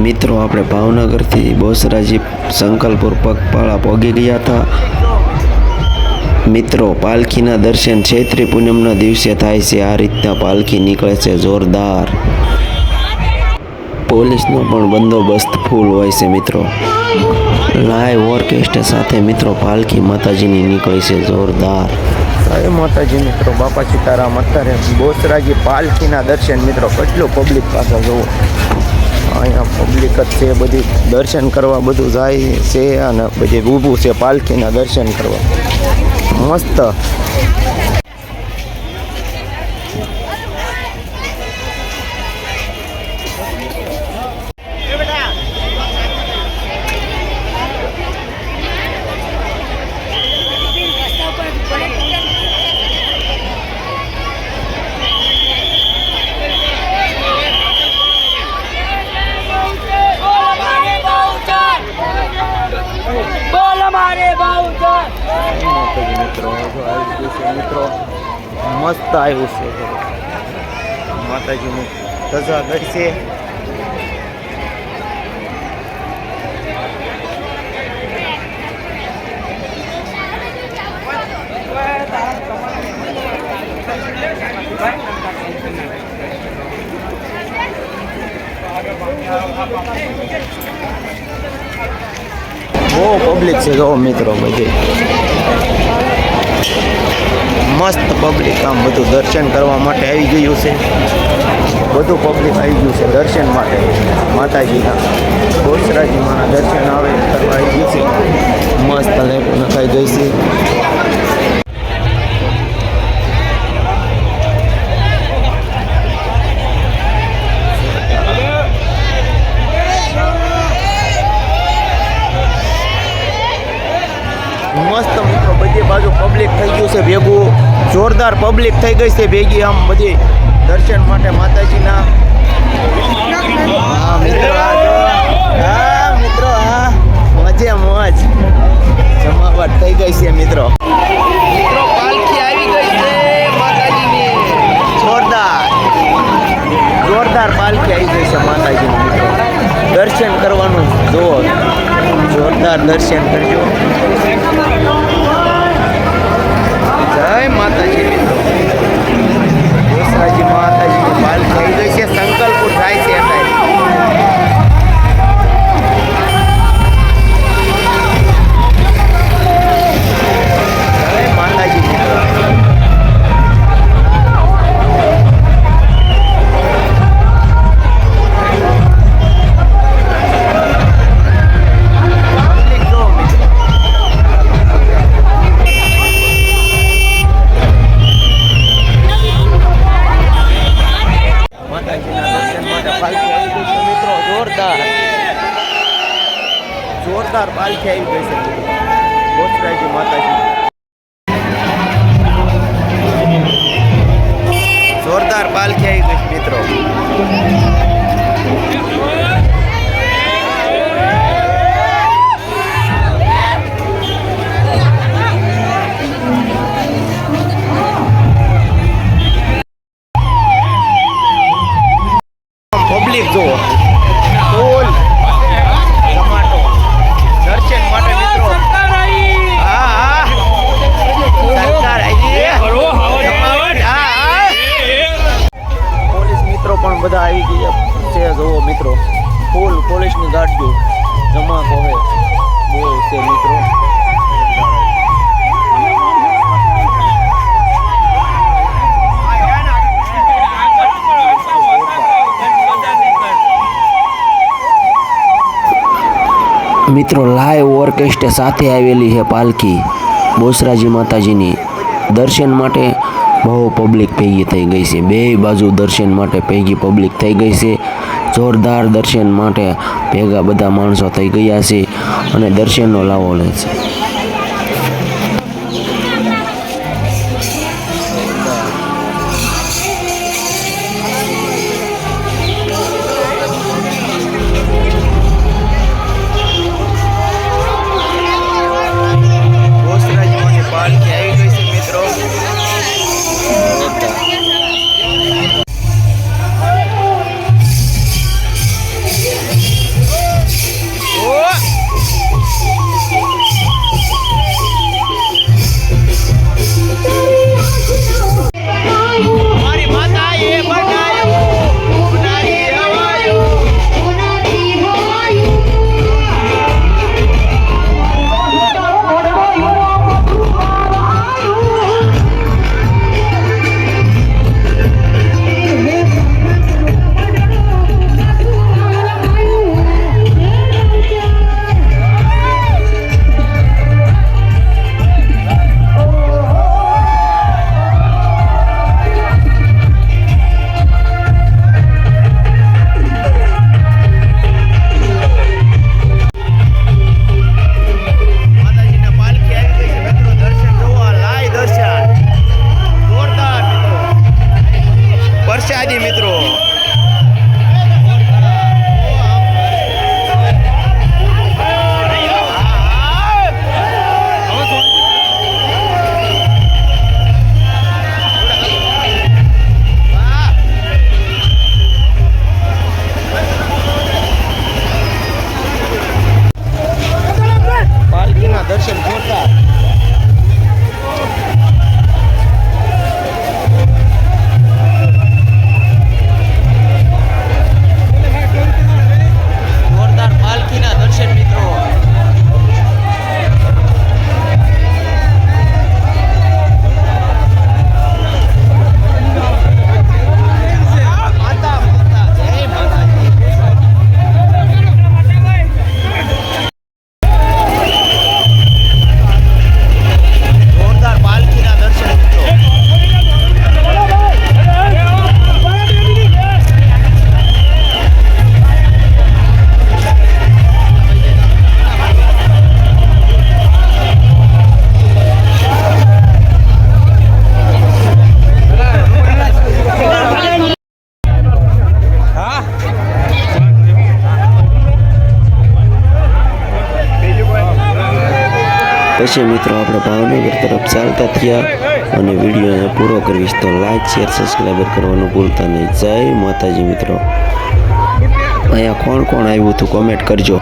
મિત્રો આપણે ભાવનગરથી બોસરાજી સંકલપુર પગપાળા પહોંચી ગયા હતા। મિત્રો પાલખીના દર્શન ચૈત્રી પૂનમના દિવસે થાય છે। આ રીતના પાલખી નીકળે છે જોરદાર। પોલીસનો પણ બંદોબસ્ત ફૂલ હોય છે। મિત્રો લાઈવ ઓર્કેસ્ટ્રા સાથે મિત્રો પાલખી માતાજીની નીકળી છે જોરદાર। જય માતાજી મિત્રો, બાપા સીતારામ। અત્યારે બોસરાજી પાલખીના દર્શન મિત્રો, કેટલું પબ્લિક પાસે જુઓ, અહીંયા પબ્લિક જ છે, બધી દર્શન કરવા બધું જાય છે અને બધી ઊભું છે પાલખીના દર્શન કરવા, મસ્ત। મિત્રો મસ્ત આવ્યું છે માતાજીનું ધજા ગઢશે। બહુ પબ્લિક છે જો મિત્રો, બધી મસ્ત પબ્લિક, આમ બધું દર્શન કરવા માટે આવી ગયું છે, બધું પબ્લિક આવી ગયું છે દર્શન માટે માતાજીના। બોસરાજીમાંના દર્શન આવે કરવા આવી ગયું છે, મસ્ત લાઈટો નખાઈ ગઈ છે। મસ્ત મિત્રો, બધી બાજુ પબ્લિક થઈ ગયું છે ભેગું, જોરદાર પબ્લિક થઈ ગઈ છે ભેગી, આમ બધી દર્શન માટે માતાજીના। હા મિત્રો, હા મિત્રો, હા મજે મોજ, જમાવટ થઈ ગઈ છે મિત્રો। મિત્રો પાલખી આવી ગઈ છે માતાજીની, જોરદાર જોરદાર પાલખી આવી ગઈ છે માતાજીની મિત્રો। દર્શન કરવાનું જુઓ, જોરદાર દર્શન કરજો। જય માતાજી મિત્રો, બોસરાજી માતાજીની પાલખી આવી ગઈ છે, સંકલ્પપુર થાય છે અત્યારે। જય માતાજી મિત્રો। જોરદાર પાલખી આવી ગઈ છે બોસરાજી માતાજી, જોરદાર પાલખી આવી ગઈ છે મિત્રો। પબ્લિક જુઓ, ફૂલ ટમાટો દર્શન માટે મિત્રો। હા હા, સરકાર પોલીસ મિત્રો પણ બધા આવી ગયા છે જુઓ મિત્રો, ફૂલ પોલીસની ગાડીઓ જમા કહે બહુ છે મિત્રો। મિત્રો લાઈવ ઓર્કેસ્ટ્રા સાથે આવેલી છે પાલખી બોસરાજી માતાજીની। દર્શન માટે બહુ પબ્લિક ભેગી થઈ ગઈ છે, બે બાજુ દર્શન માટે ભેગી પબ્લિક થઈ ગઈ છે। જોરદાર દર્શન માટે ભેગા બધા માણસો થઈ ગયા છે અને દર્શનનો લાવો લે છે। પછી મિત્રો આપણે ભાવનગર તરફ ચાલતા થયા અને વિડીયોને પૂરો કરીશ તો લાઈક શેર સબસ્ક્રાઈબર કરવાનું ભૂલતા નહીં. જય માતાજી મિત્રો. અહીંયા કોણ કોણ આવ્યું હતું કોમેન્ટ કરજો.